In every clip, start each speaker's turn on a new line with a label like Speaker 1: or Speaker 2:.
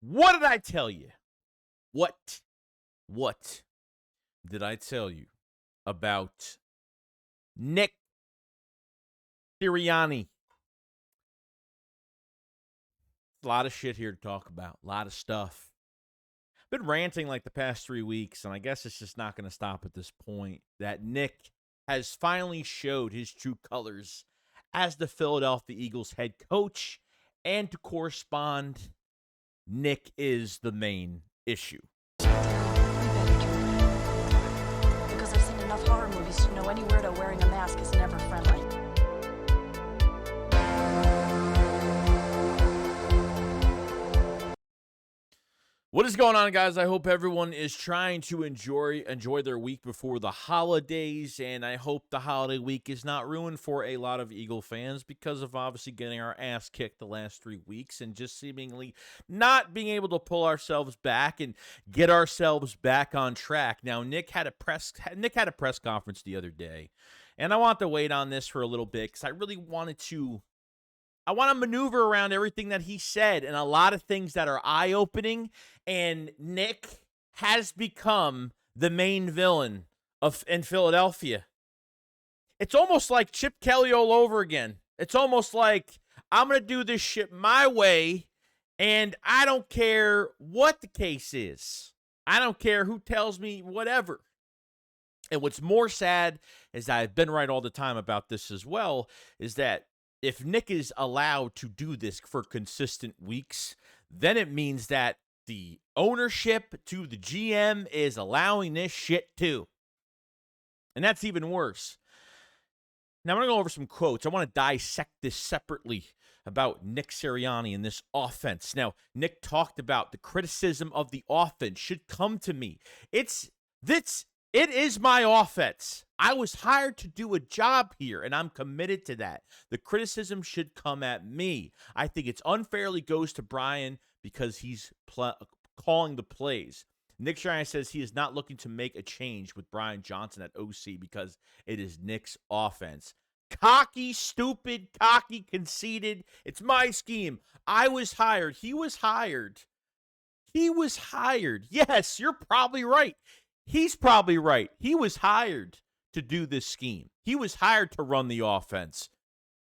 Speaker 1: What did I tell you? What did I tell you about Nick Sirianni? A lot of shit here to talk about. A lot of stuff. Been ranting like the past 3 weeks, and I guess it's just not going to stop at this point, that Nick has finally showed his true colors as the Philadelphia Eagles head coach, and to correspond, Nick is the main issue.
Speaker 2: You better turn. Because I've seen enough horror movies to know any weirdo wearing a mask is never friendly.
Speaker 1: What is going on, guys? I hope everyone is trying to enjoy their week before the holidays, and I hope the holiday week is not ruined for a lot of Eagle fans because of obviously getting our ass kicked the last 3 weeks and just seemingly not being able to pull ourselves back and get ourselves back on track. Now, Nick had a press conference the other day, and I want to wait on this for a little bit because I want to maneuver around everything that he said and a lot of things that are eye-opening, and Nick has become the main villain in Philadelphia. It's almost like Chip Kelly all over again. It's almost like, I'm going to do this shit my way, and I don't care what the case is. I don't care who tells me whatever. And what's more sad, is I've been right all the time about this as well, is that if Nick is allowed to do this for consistent weeks, then it means that the ownership to the GM is allowing this shit too. And that's even worse. Now, I'm going to go over some quotes. I want to dissect this separately about Nick Sirianni and this offense. Now, Nick talked about the criticism of the offense should come to me. It is my offense. I was hired to do a job here, and I'm committed to that. The criticism should come at me. I think it's unfairly goes to Brian because he's calling the plays. Nick Sirianni says he is not looking to make a change with BrianJohnson at OC because it is Nick's offense. Cocky, stupid, conceited. It's my scheme. I was hired. He was hired. Yes, you're probably right. He's probably right. He was hired to do this scheme. He was hired to run the offense.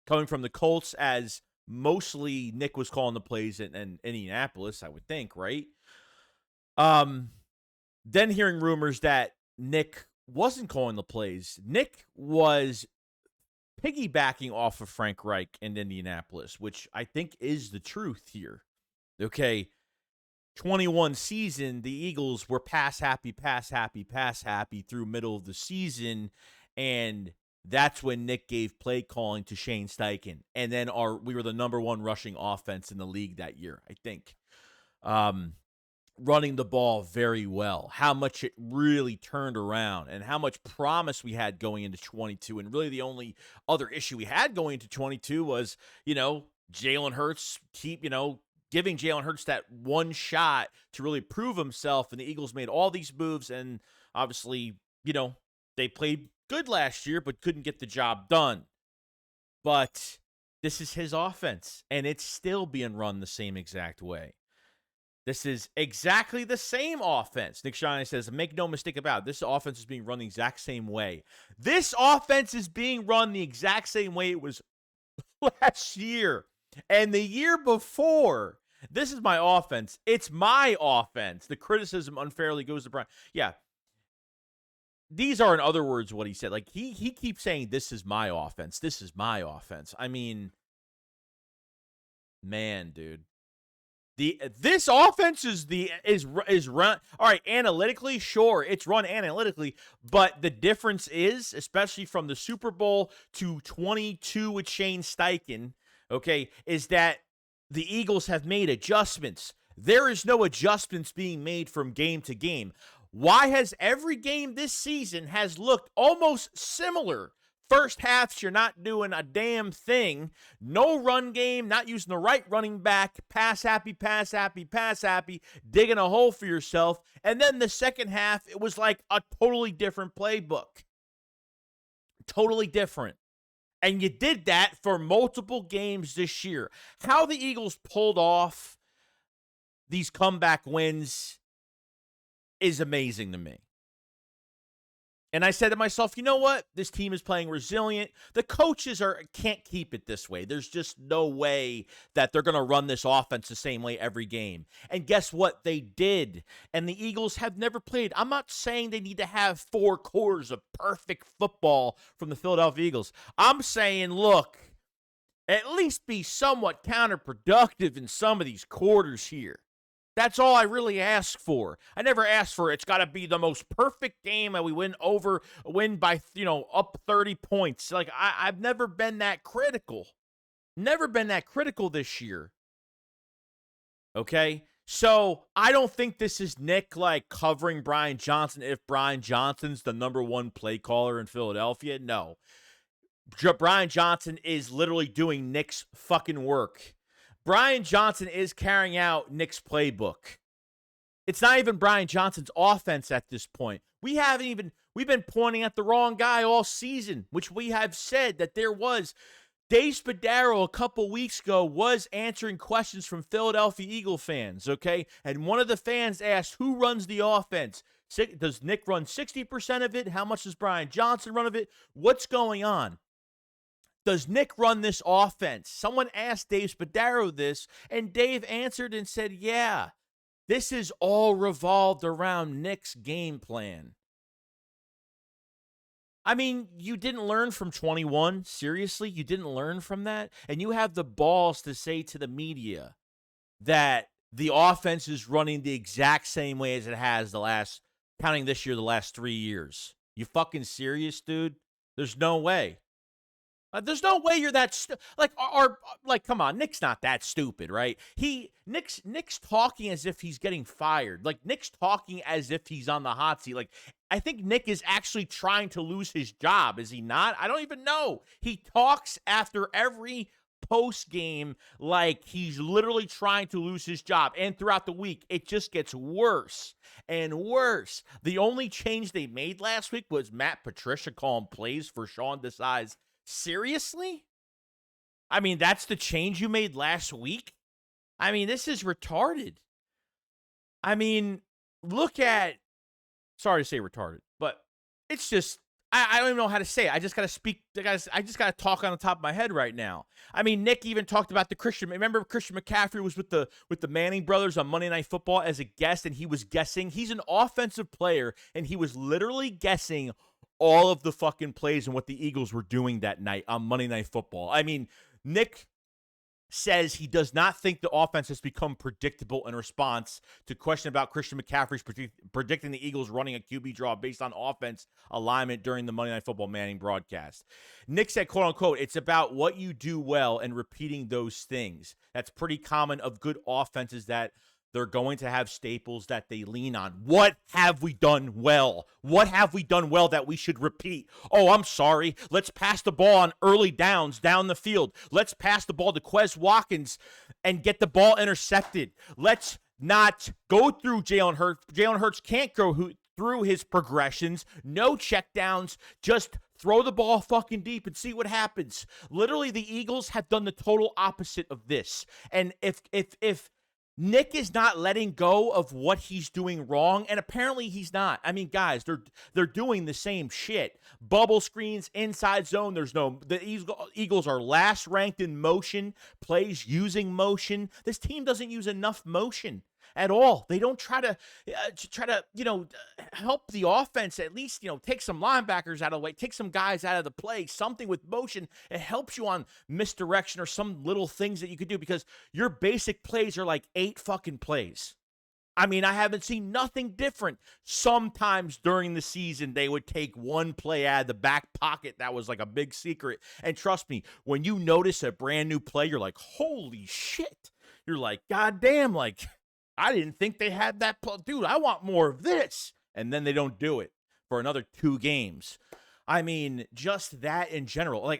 Speaker 1: Coming from the Colts, as mostly Nick was calling the plays in Indianapolis, I would think, right? Then hearing rumors that Nick wasn't calling the plays. Nick was piggybacking off of Frank Reich in Indianapolis, which I think is the truth here. Okay. 21 season, the Eagles were pass happy through middle of the season, and that's when Nick gave play calling to Shane Steichen, and then we were the number 1 rushing offense in the league that year, I think. Running the ball very well, how much it really turned around, and how much promise we had going into 22, and really the only other issue we had going into 22 was, Jalen Hurts giving Jalen Hurts that one shot to really prove himself, and the Eagles made all these moves, and obviously, they played good last year, but couldn't get the job done. But this is his offense, and it's still being run the same exact way. This is exactly the same offense. Nick Sirianni says, make no mistake about it, this offense is being run the exact same way. This offense is being run the exact same way it was last year and the year before. This is my offense. It's my offense. The criticism unfairly goes to Brian. Yeah. These are, in other words, what he said. Like, he keeps saying, this is my offense. This is my offense. I mean, man, dude. This offense is run. All right, analytically, sure, it's run analytically, but the difference is, especially from the Super Bowl to 22 with Shane Steichen, okay, is that the Eagles have made adjustments. There is no adjustments being made from game to game. Why has every game this season has looked almost similar? First halves, you're not doing a damn thing. No run game, not using the right running back, pass happy, digging a hole for yourself. And then the second half, it was like a totally different playbook. Totally different. And you did that for multiple games this year. How the Eagles pulled off these comeback wins is amazing to me. And I said to myself, you know what? This team is playing resilient. The coaches can't keep it this way. There's just no way that they're going to run this offense the same way every game. And guess what? They did. And the Eagles have never played. I'm not saying they need to have 4 quarters of perfect football from the Philadelphia Eagles. I'm saying, look, at least be somewhat counterproductive in some of these quarters here. That's all I really ask for. I never asked for it's got to be the most perfect game and we win by, up 30 points. Like, I've never been that critical. Never been that critical this year. Okay? So, I don't think this is Nick, covering BrianJohnson if BrianJohnson's the number 1 play caller in Philadelphia. No. BrianJohnson is literally doing Nick's fucking work. BrianJohnson is carrying out Nick's playbook. It's not even BrianJohnson's offense at this point. We've been pointing at the wrong guy all season, which we have said that there was. Dave Spadaro a couple weeks ago was answering questions from Philadelphia Eagle fans, okay? And one of the fans asked, who runs the offense? Does Nick run 60% of it? How much does BrianJohnson run of it? What's going on? Does Nick run this offense? Someone asked Dave Spadaro this, and Dave answered and said, yeah, this is all revolved around Nick's game plan. I mean, you didn't learn from 21? Seriously? You didn't learn from that? And you have the balls to say to the media that the offense is running the exact same way as it has counting this year, the last 3 years. You fucking serious, dude? There's no way. There's no way you're that come on, Nick's not that stupid, right? Nick's talking as if he's getting fired. Nick's talking as if he's on the hot seat. I think Nick is actually trying to lose his job, is he not? I don't even know. He talks after every post game like he's literally trying to lose his job. And throughout the week, it just gets worse and worse. The only change they made last week was Matt Patricia calling plays for Sean Desai's. Seriously? I mean, that's the change you made last week? I mean, this is retarded. I mean, sorry to say retarded, but it's just, I don't even know how to say it. I just got to speak, guys. I just got to talk on the top of my head right now. I mean, Nick even talked about remember Christian McCaffrey was with the Manning brothers on Monday Night Football as a guest, and he was guessing. He's an offensive player, and he was literally guessing all of the fucking plays and what the Eagles were doing that night on Monday Night Football. I mean, Nick says he does not think the offense has become predictable in response to question about Christian McCaffrey's predicting the Eagles running a QB draw based on offense alignment during the Monday Night Football Manning broadcast. Nick said, quote unquote, it's about what you do well and repeating those things. That's pretty common of good offenses that they're going to have staples that they lean on. What have we done well? What have we done well that we should repeat? Oh, I'm sorry. Let's pass the ball on early downs down the field. Let's pass the ball to Quez Watkins and get the ball intercepted. Let's not go through Jalen Hurts. Jalen Hurts can't go through his progressions. No checkdowns. Just throw the ball fucking deep and see what happens. Literally, the Eagles have done the total opposite of this. And if Nick is not letting go of what he's doing wrong, and apparently he's not. I mean, guys, they're doing the same shit. Bubble screens, inside zone. The Eagles are last ranked in motion, plays using motion. This team doesn't use enough motion at all. They don't try to help the offense, at least, take some linebackers out of the way, take some guys out of the play, something with motion. It helps you on misdirection or some little things that you could do, because your basic plays are like 8 fucking plays. I mean, I haven't seen nothing different. Sometimes during the season, they would take one play out of the back pocket that was like a big secret. And trust me, when you notice a brand new play, you're like, holy shit. You're like, God damn, I didn't think they had that. Dude, I want more of this. And then they don't do it for another 2 games. I mean, just that in general.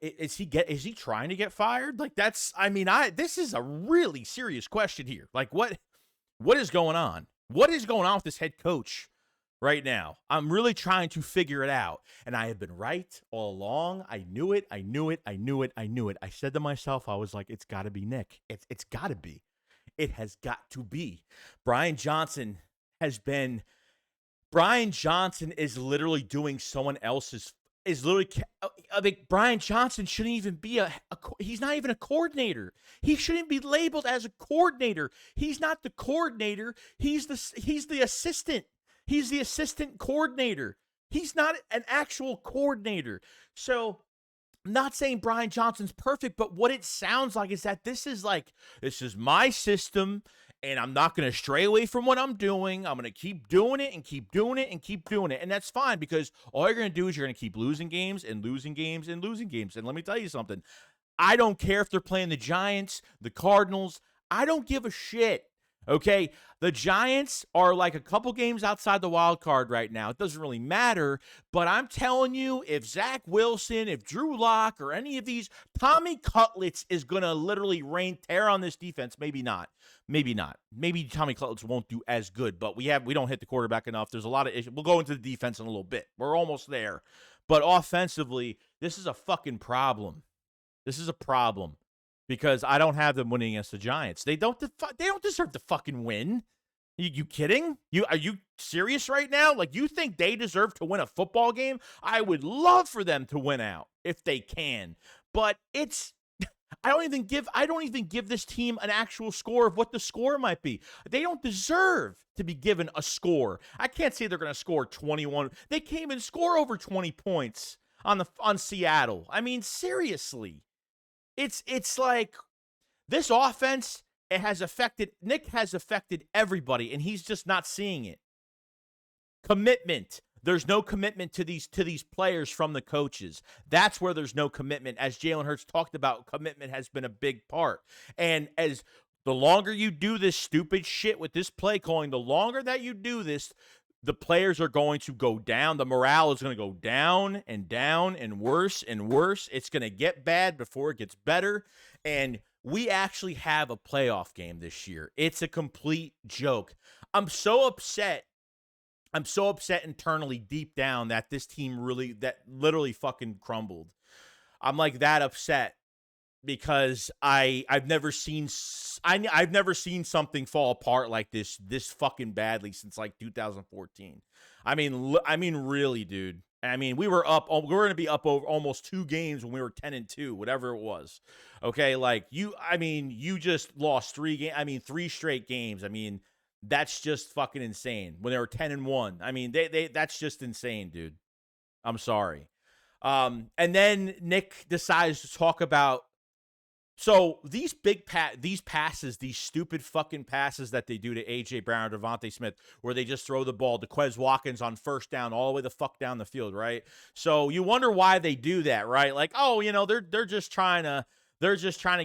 Speaker 1: Is he trying to get fired? This is a really serious question here. What is going on? What is going on with this head coach right now? I'm really trying to figure it out. And I have been right all along. I knew it. I said to myself, I was like, it's got to be Nick. It's got to be. It has got to be. BrianJohnson is literally doing someone else's. Is literally, I mean, BrianJohnson shouldn't even be he's not even a coordinator. He shouldn't be labeled as a coordinator. He's not the coordinator. He's the assistant. He's the assistant coordinator. He's not an actual coordinator. So I'm not saying BrianJohnson's perfect, but what it sounds like is that this is my system, and I'm not going to stray away from what I'm doing. I'm going to keep doing it and keep doing it and keep doing it. And that's fine, because all you're going to do is you're going to keep losing games and losing games and losing games. And let me tell you something. I don't care if they're playing the Giants, the Cardinals. I don't give a shit. Okay, the Giants are like a couple games outside the wild card right now. It doesn't really matter, but I'm telling you, if Zach Wilson, if Drew Lock, or any of these, Tommy Cutlets is going to literally rain terror on this defense. Maybe not. Maybe not. Maybe Tommy Cutlets won't do as good, but we don't hit the quarterback enough. There's a lot of issues. We'll go into the defense in a little bit. We're almost there. But offensively, this is a fucking problem. This is a problem. Because I don't have them winning against the Giants. They don't deserve to fucking win. You kidding? Are you serious right now? Like, you think they deserve to win a football game? I would love for them to win out if they can. But I don't even give this team an actual score of what the score might be. They don't deserve to be given a score. I can't say they're going to score 21. They can't even score over 20 points on Seattle. I mean, seriously. It's like this offense, Nick has affected everybody, and he's just not seeing it. Commitment. There's no commitment to these players from the coaches. That's where there's no commitment. As Jalen Hurts talked about, commitment has been a big part. And as the longer you do this stupid shit with this play calling, the longer that you do this, the players are going to go down. The morale is going to go down and worse and worse. It's going to get bad before it gets better. And we actually have a playoff game this year. It's a complete joke. I'm so upset internally deep down that this team literally fucking crumbled. I'm like that upset because I've never seen something fall apart like this fucking badly since like 2014. I mean really, dude. I mean, we were going to be up over almost 2 games when we were 10-2, whatever it was. Okay, like you just lost 3 straight games. I mean, that's just fucking insane. When they were 10-1. I mean, that's just insane, dude. I'm sorry. And then Nick decides to talk about these passes, these stupid fucking passes that they do to A.J. Brown or Devontae Smith, where they just throw the ball to Quez Watkins on first down all the way the fuck down the field, right? So you wonder why they do that, right? Like, oh, they're just trying to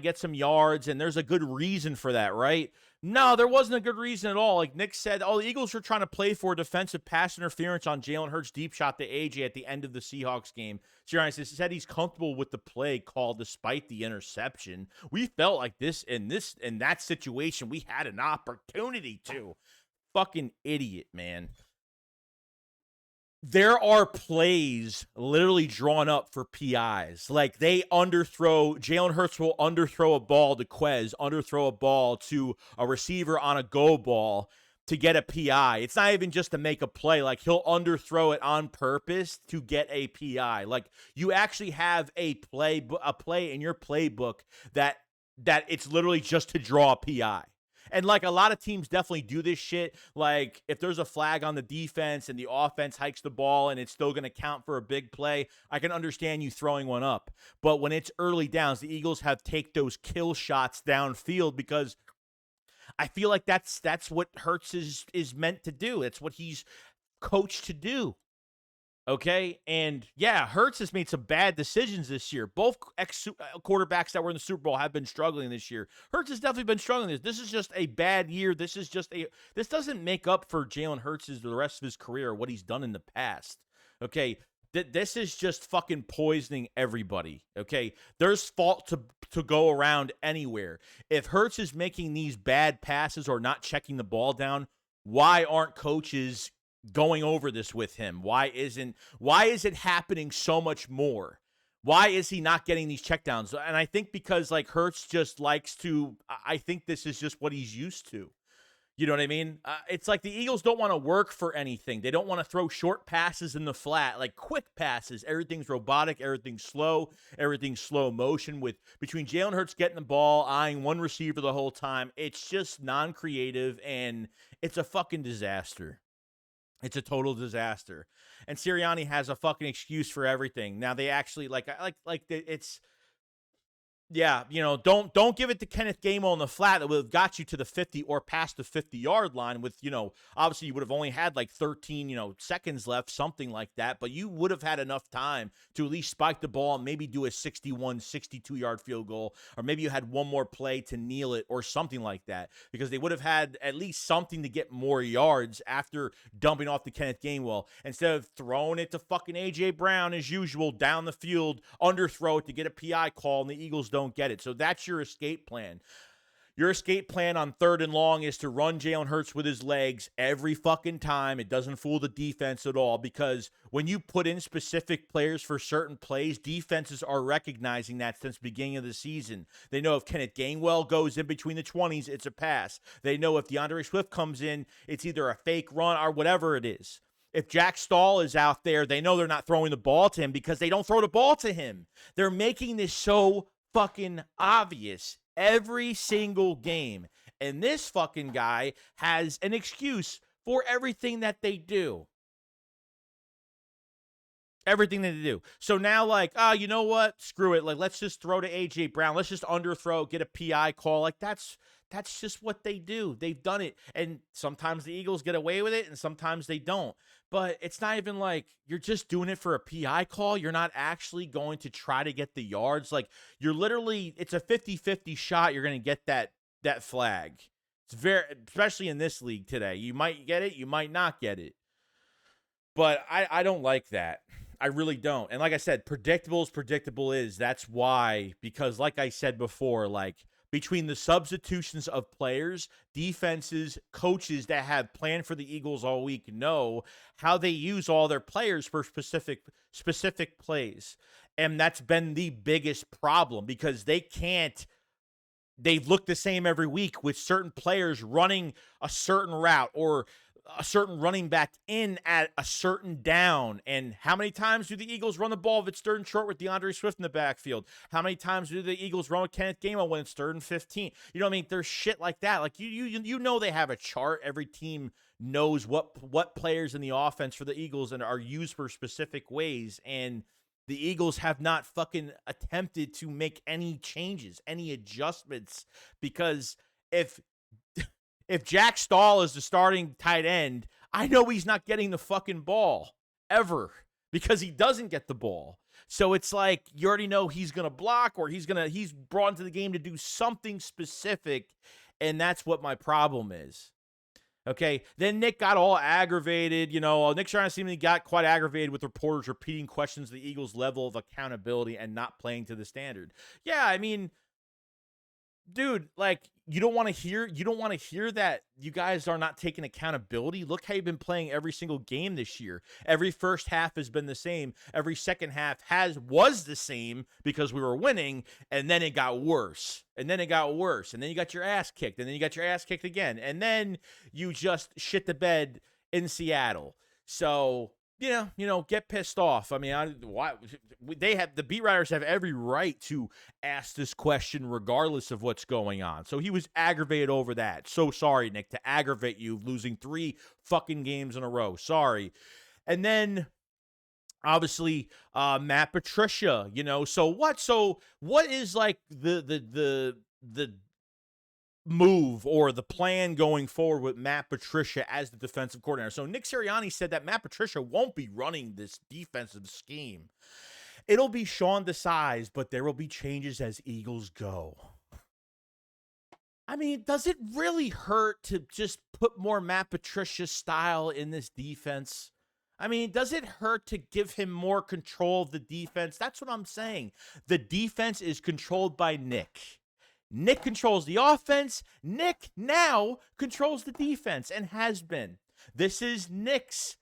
Speaker 1: get some yards, and there's a good reason for that, right? No, there wasn't a good reason at all. Like Nick said, the Eagles were trying to play for defensive pass interference on Jalen Hurts' deep shot to AJ at the end of the Seahawks game. Sirianni said he's comfortable with the play call despite the interception. We felt like in that situation, we had an opportunity to. Fucking idiot, man. There are plays literally drawn up for PIs. Like Jalen Hurts will underthrow a ball to Quez, underthrow a ball to a receiver on a go ball to get a PI. It's not even just to make a play. Like he'll underthrow it on purpose to get a PI. Like you actually have a play in your playbook that it's literally just to draw a PI. And, like, a lot of teams definitely do this shit. Like, if there's a flag on the defense and the offense hikes the ball and it's still going to count for a big play, I can understand you throwing one up. But when it's early downs, the Eagles have take those kill shots downfield because I feel like that's what Hurts is meant to do. It's what he's coached to do. Okay, and yeah, Hurts has made some bad decisions this year. Both quarterbacks that were in the Super Bowl have been struggling this year. Hurts has definitely been struggling. This is just a bad year. This doesn't make up for Jalen Hurts' the rest of his career or what he's done in the past. Okay, this is just fucking poisoning everybody. Okay, there's fault to go around anywhere. If Hurts is making these bad passes or not checking the ball down, why aren't coaches going over this with him? Why is it happening so much more? Why is he not getting these checkdowns? And I think because like Hurts just likes to, I think this is just what he's used to. You know what I mean? It's like the Eagles don't want to work for anything. They don't want to throw short passes in the flat, like quick passes. Everything's robotic, everything's slow motion with between Jalen Hurts getting the ball, eyeing one receiver the whole time. It's just non-creative, and it's a fucking disaster. It's a total disaster. And Sirianni has a fucking excuse for everything. Now they actually it's yeah, don't give it to Kenneth Gainwell in the flat that would have got you to the 50 or past the 50-yard line with, obviously you would have only had like 13, seconds left, something like that, but you would have had enough time to at least spike the ball and maybe do a 61, 62-yard field goal, or maybe you had one more play to kneel it or something like that, because they would have had at least something to get more yards after dumping off to Kenneth Gainwell, instead of throwing it to fucking A.J. Brown as usual down the field, underthrow it to get a PI call, and the Eagles don't get it. So that's your escape plan. Your escape plan on 3rd and long is to run Jalen Hurts with his legs every fucking time. It doesn't fool the defense at all, because when you put in specific players for certain plays, defenses are recognizing that since the beginning of the season. They know if Kenneth Gainwell goes in between the 20s, it's a pass. They know if DeAndre Swift comes in, it's either a fake run or whatever it is. If Jack Stahl is out there, they know they're not throwing the ball to him because they don't throw the ball to him. They're making this so fucking obvious every single game, and this fucking guy has an excuse for everything that they do. So now, like, you know what? Screw it. Like, let's just throw to A.J. Brown. Let's just underthrow, get a PI call. Like, that's just what they do. They've done it. And sometimes the Eagles get away with it, and sometimes they don't. But it's not even like you're just doing it for a PI call. You're not actually going to try to get the yards. Like, you're literally, it's a 50-50 shot you're going to get that flag. It's very, especially in this league today. You might get it, you might not get it. But I don't like that. I really don't. And like I said, predictable as predictable is. That's why, because like I said before, like, between the substitutions of players, defenses, coaches that have planned for the Eagles all week know how they use all their players for specific plays. And that's been the biggest problem, because they've looked the same every week with certain players running a certain route or a certain running back in at a certain down. And how many times do the Eagles run the ball if it's 3rd and short with DeAndre Swift in the backfield? How many times do the Eagles run with Kenneth Gainwell when it's 3rd and 15? You know what I mean? There's shit like that. Like, you know they have a chart. Every team knows what players in the offense for the Eagles and are used for specific ways. And the Eagles have not fucking attempted to make any changes, any adjustments, because if Jack Stahl is the starting tight end, I know he's not getting the fucking ball ever, because he doesn't get the ball. So it's like you already know he's going to block, or he's brought into the game to do something specific, and that's what my problem is. Okay, then Nick got all aggravated. Nick Sirianni seemingly got quite aggravated with reporters repeating questions of the Eagles' level of accountability and not playing to the standard. Yeah, I mean, dude, like, you don't want to hear that you guys are not taking accountability. Look how you've been playing every single game this year. Every first half has been the same. Every second half was the same because we were winning, and then it got worse. And then you got your ass kicked, and then you got your ass kicked again. And then you just shit the bed in Seattle. So, get pissed off. I mean, the beat writers have every right to ask this question regardless of what's going on. So he was aggravated over that. So sorry, Nick, to aggravate you, losing 3 fucking games in a row. Sorry. And then, obviously, Matt Patricia, so what is like the move or the plan going forward with Matt Patricia as the defensive coordinator? So Nick Sirianni said that Matt Patricia won't be running this defensive scheme. It'll be Sean Desai's, but there will be changes as Eagles go. I mean, does it really hurt to just put more Matt Patricia style in this defense? I mean, does it hurt to give him more control of the defense? That's what I'm saying. The defense is controlled by Nick. Nick controls the offense. Nick now controls the defense and has been. This is Nick's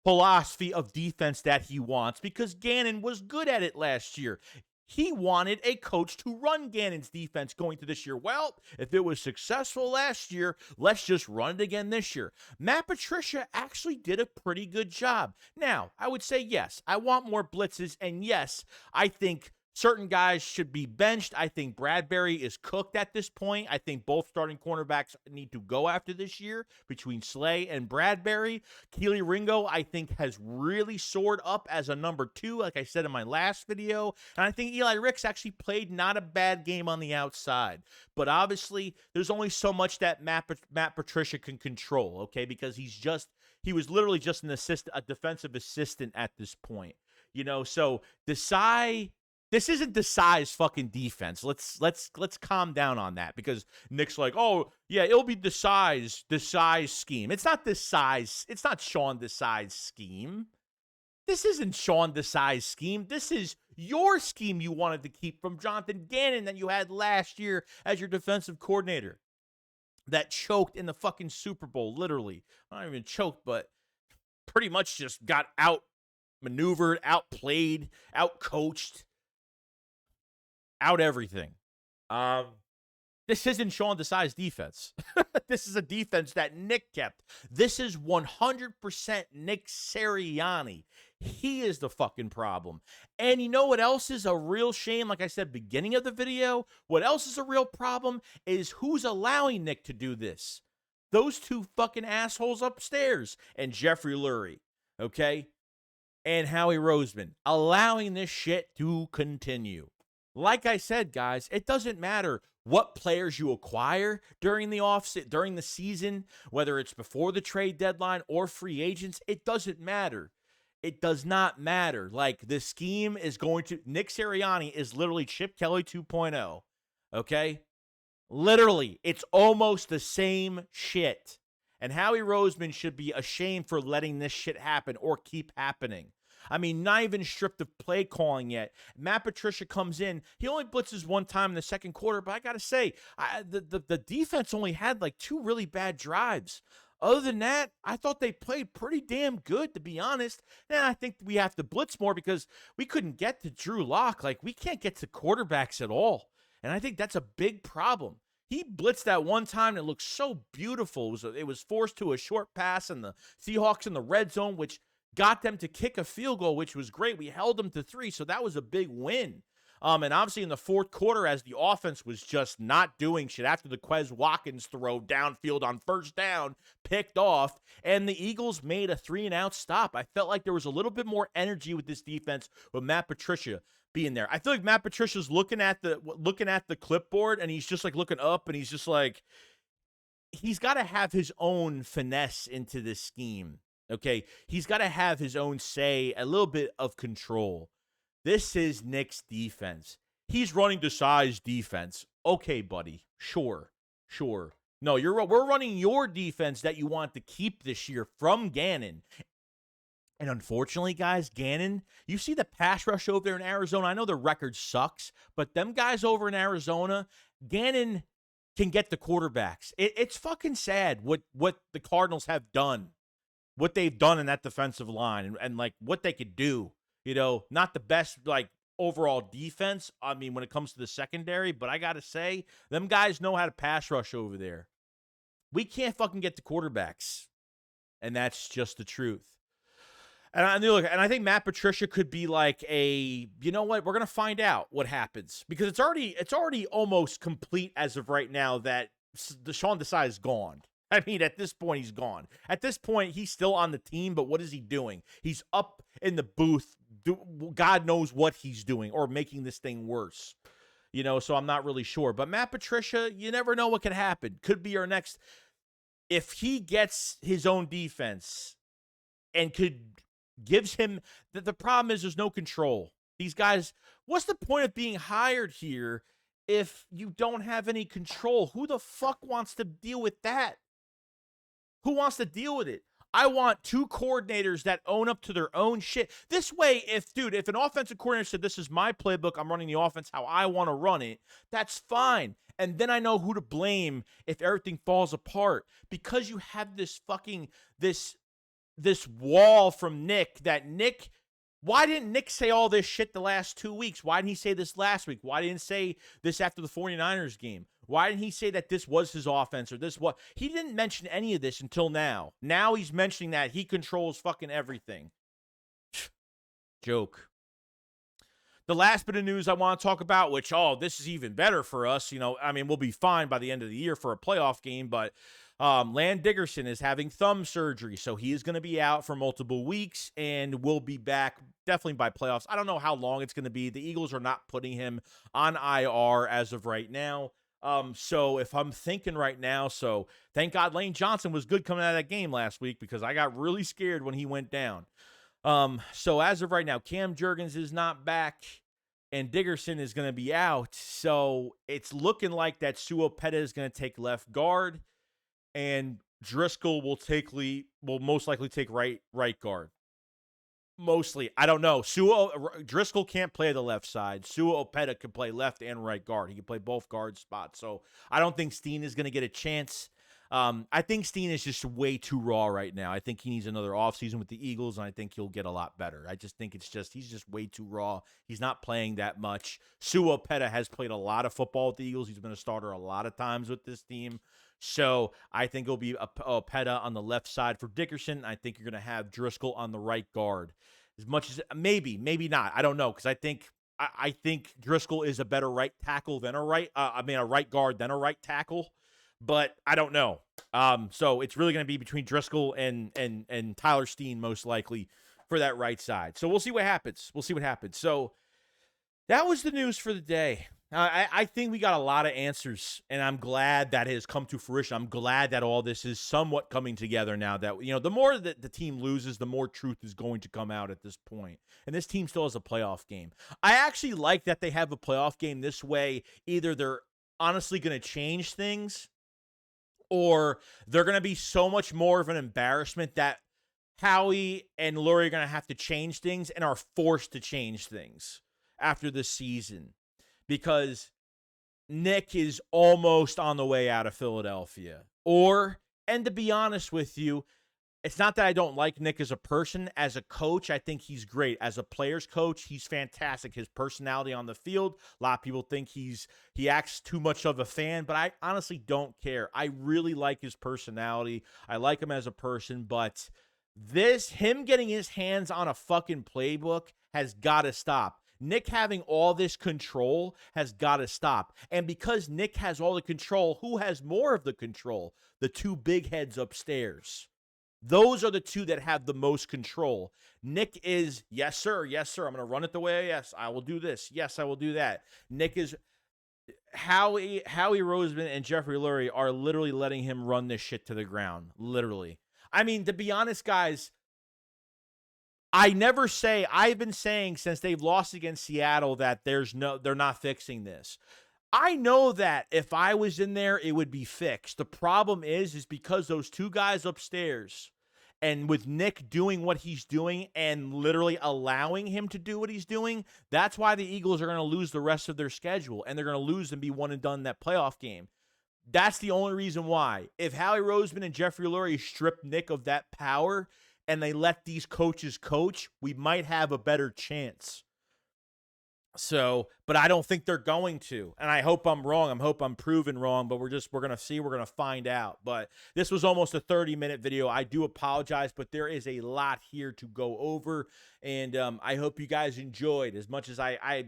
Speaker 1: philosophy of defense that he wants because Gannon was good at it last year. He wanted a coach to run Gannon's defense going to this year. Well, if it was successful last year, let's just run it again this year. Matt Patricia actually did a pretty good job. Now, I would say yes, I want more blitzes, and yes, I think certain guys should be benched. I think Bradbury is cooked at this point. I think both starting cornerbacks need to go after this year between Slay and Bradbury. Keely Ringo, I think, has really soared up as a number 2, like I said in my last video. And I think Eli Ricks actually played not a bad game on the outside. But obviously, there's only so much that Matt Patricia can control, okay? Because he was literally just a defensive assistant at this point. So this isn't Desai's fucking defense. Let's calm down on that because Nick's like, oh yeah, it'll be Desai's scheme. It's not Desai's. It's not Sean Desai's scheme. This isn't Sean Desai's scheme. This is your scheme you wanted to keep from Jonathan Gannon that you had last year as your defensive coordinator that choked in the fucking Super Bowl. Literally, not even choked, but pretty much just got outmaneuvered, outplayed, outcoached. Out everything. This isn't Sean Desai's defense. This is a defense that Nick kept. This is 100% Nick Sirianni. He is the fucking problem. And you know what else is a real shame? Like I said, beginning of the video, what else is a real problem is who's allowing Nick to do this. Those two fucking assholes upstairs and Jeffrey Lurie, okay? And Howie Roseman allowing this shit to continue. Like I said, guys, it doesn't matter what players you acquire during the season, whether it's before the trade deadline or free agents, it doesn't matter. It does not matter. Like, the scheme is Nick Sirianni is literally Chip Kelly 2.0, okay? Literally, it's almost the same shit. And Howie Roseman should be ashamed for letting this shit happen or keep happening. I mean, not even stripped of play calling yet. Matt Patricia comes in. He only blitzes one time in the second quarter, but I got to say, the defense only had like 2 really bad drives. Other than that, I thought they played pretty damn good, to be honest. And I think we have to blitz more because we couldn't get to Drew Lock. Like, we can't get to quarterbacks at all. And I think that's a big problem. He blitzed that one time and it looked so beautiful. It was forced to a short pass, and the Seahawks in the red zone, which got them to kick a field goal, which was great. We held them to 3, so that was a big win. And obviously in the fourth quarter, as the offense was just not doing shit after the Quez Watkins throw downfield on first down, picked off, and the Eagles made a 3-and-out stop. I felt like there was a little bit more energy with this defense with Matt Patricia being there. I feel like Matt Patricia's looking at the clipboard, and he's just like looking up, and he's just like, he's got to have his own finesse into this scheme. Okay, he's got to have his own say, a little bit of control. This is Nick's defense. He's running Desai's defense. Okay, buddy. Sure. No, we're running your defense that you want to keep this year from Gannon. And unfortunately, guys, Gannon, you see the pass rush over there in Arizona. I know the record sucks, but them guys over in Arizona, Gannon can get the quarterbacks. It's fucking sad what the Cardinals have done. What they've done in that defensive line and like what they could do, not the best like overall defense. I mean, when it comes to the secondary, but I got to say, them guys know how to pass rush over there. We can't fucking get the quarterbacks. And that's just the truth. And I think Matt Patricia could be like you know what? We're going to find out what happens because it's already almost complete as of right now that Sean Desai is gone. I mean, at this point, he's gone. At this point, he's still on the team, but what is he doing? He's up in the booth. God knows what he's doing or making this thing worse. So I'm not really sure. But Matt Patricia, you never know what could happen. Could be our next. If he gets his own defense and gives him, the problem is there's no control. These guys, what's the point of being hired here if you don't have any control? Who the fuck wants to deal with that? Who wants to deal with it? I want 2 coordinators that own up to their own shit. This way, if an offensive coordinator said, this is my playbook, I'm running the offense how I want to run it, that's fine. And then I know who to blame if everything falls apart. Because you have this this wall from Nick that Nick, why didn't Nick say all this shit the last 2 weeks? Why didn't he say this last week? Why didn't he say this after the 49ers game? Why didn't he say that this was his offense or this what? He didn't mention any of this until now. Now he's mentioning that he controls fucking everything. Joke. The last bit of news I want to talk about, which, this is even better for us. We'll be fine by the end of the year for a playoff game, but Land Dickerson is having thumb surgery, so he is going to be out for multiple weeks and will be back definitely by playoffs. I don't know how long it's going to be. The Eagles are not putting him on IR as of right now. So if I'm thinking right now, so thank God Lane Johnson was good coming out of that game last week because I got really scared when he went down. So as of right now, Cam Jurgens is not back and Dickerson is going to be out. So it's looking like that Suopeta is going to take left guard and Driscoll will most likely take right guard. Mostly. I don't know. Driscoll can't play the left side. Suopeta can play left and right guard. He can play both guard spots. So I don't think Steen is going to get a chance. I think Steen is just way too raw right now. I think he needs another offseason with the Eagles, and I think he'll get a lot better. I just think he's just way too raw. He's not playing that much. Suopeta has played a lot of football with the Eagles. He's been a starter a lot of times with this team. So I think it'll be Opeta on the left side for Dickerson. I think you're going to have Driscoll on the right guard. As much as maybe not. I don't know, because I think Driscoll is a better right tackle than a right guard than a right tackle. But I don't know. So it's really going to be between Driscoll and Tyler Steen most likely for that right side. So we'll see what happens. So that was the news for the day. I think we got a lot of answers, and I'm glad that has come to fruition. I'm glad that all this is somewhat coming together now that, the more that the team loses, the more truth is going to come out at this point. And this team still has a playoff game. I actually like that they have a playoff game this way. Either they're honestly going to change things, or they're going to be so much more of an embarrassment that Howie and Lurie are going to have to change things and are forced to change things after this season because Nick is almost on the way out of Philadelphia. And to be honest with you, it's not that I don't like Nick as a person. As a coach, I think he's great. As a player's coach, he's fantastic. His personality on the field, a lot of people think he acts too much of a fan, but I honestly don't care. I really like his personality. I like him as a person, but him getting his hands on a fucking playbook has got to stop. Nick having all this control has got to stop. And because Nick has all the control, who has more of the control? The two big heads upstairs. Those are the two that have the most control. Nick is, yes, sir. I'm going to run it the way, yes, I will do this. Yes, I will do that. Nick is, Howie Roseman and Jeffrey Lurie are literally letting him run this shit to the ground. Literally. I mean, to be honest, guys, I've been saying since they've lost against Seattle that they're not fixing this. I know that if I was in there, it would be fixed. The problem is because those two guys upstairs, and with Nick doing what he's doing and literally allowing him to do what he's doing, that's why the Eagles are going to lose the rest of their schedule, and they're going to lose and be one and done in that playoff game. That's the only reason why. If Howie Roseman and Jeffrey Lurie strip Nick of that power and they let these coaches coach, we might have a better chance. So, but I don't think they're going to, and I hope I'm wrong. I hope I'm proven wrong, but we're going to see. We're going to find out. But this was almost a 30-minute video. I do apologize, but there is a lot here to go over, and I hope you guys enjoyed as much as I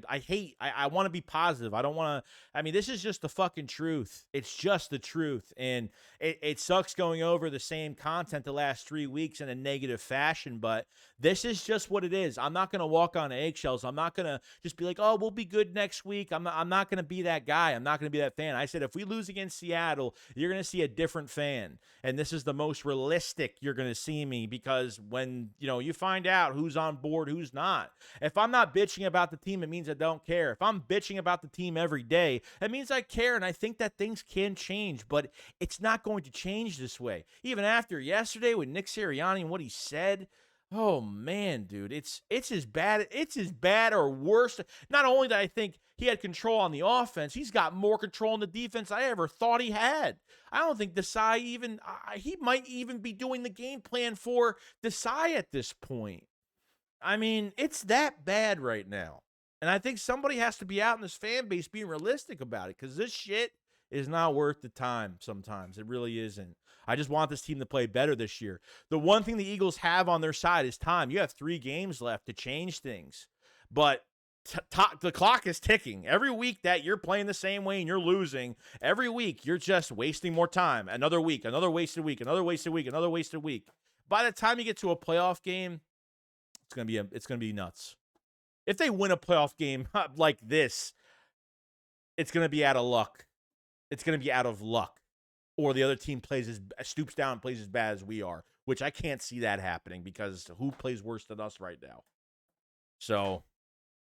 Speaker 1: want to be positive. I don't want to, this is just the fucking truth. It's just the truth, and it sucks going over the same content the last 3 weeks in a negative fashion, but this is just what it is. I'm not going to walk on eggshells. I'm not going to just be like, oh, we'll be good next week. I'm not going to be that guy. I'm not going to be that fan. I said, if we lose against Seattle, you're going to see a different fan. And this is the most realistic you're going to see me, because when, you find out who's on board, who's not. If I'm not bitching about the team, it means I don't care. If I'm bitching about the team every day, it means I care. And I think that things can change, but it's not going to change this way. Even after yesterday with Nick Sirianni and what he said, Oh man, dude, it's as bad. It's as bad or worse. Not only that, I think he had control on the offense, he's got more control on the defense I ever thought he had. I don't think Desai even. He might even be doing the game plan for Desai at this point. I mean, it's that bad right now, and I think somebody has to be out in this fan base being realistic about it because this shit is not worth the time. Sometimes it really isn't. I just want this team to play better this year. The one thing the Eagles have on their side is time. You have 3 games left to change things. But the clock is ticking. Every week that you're playing the same way and you're losing, every week you're just wasting more time. Another week, another wasted week, another wasted week, another wasted week. By the time you get to a playoff game, it's gonna be nuts. If they win a playoff game like this, it's gonna be out of luck. It's gonna be out of luck. Or the other team stoops down and plays as bad as we are, which I can't see that happening because who plays worse than us right now? So,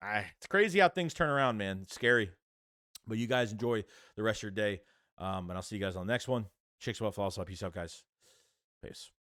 Speaker 1: it's crazy how things turn around, man. It's scary. But you guys enjoy the rest of your day, and I'll see you guys on the next one. Shakes well, follow us up. Peace out, guys. Peace.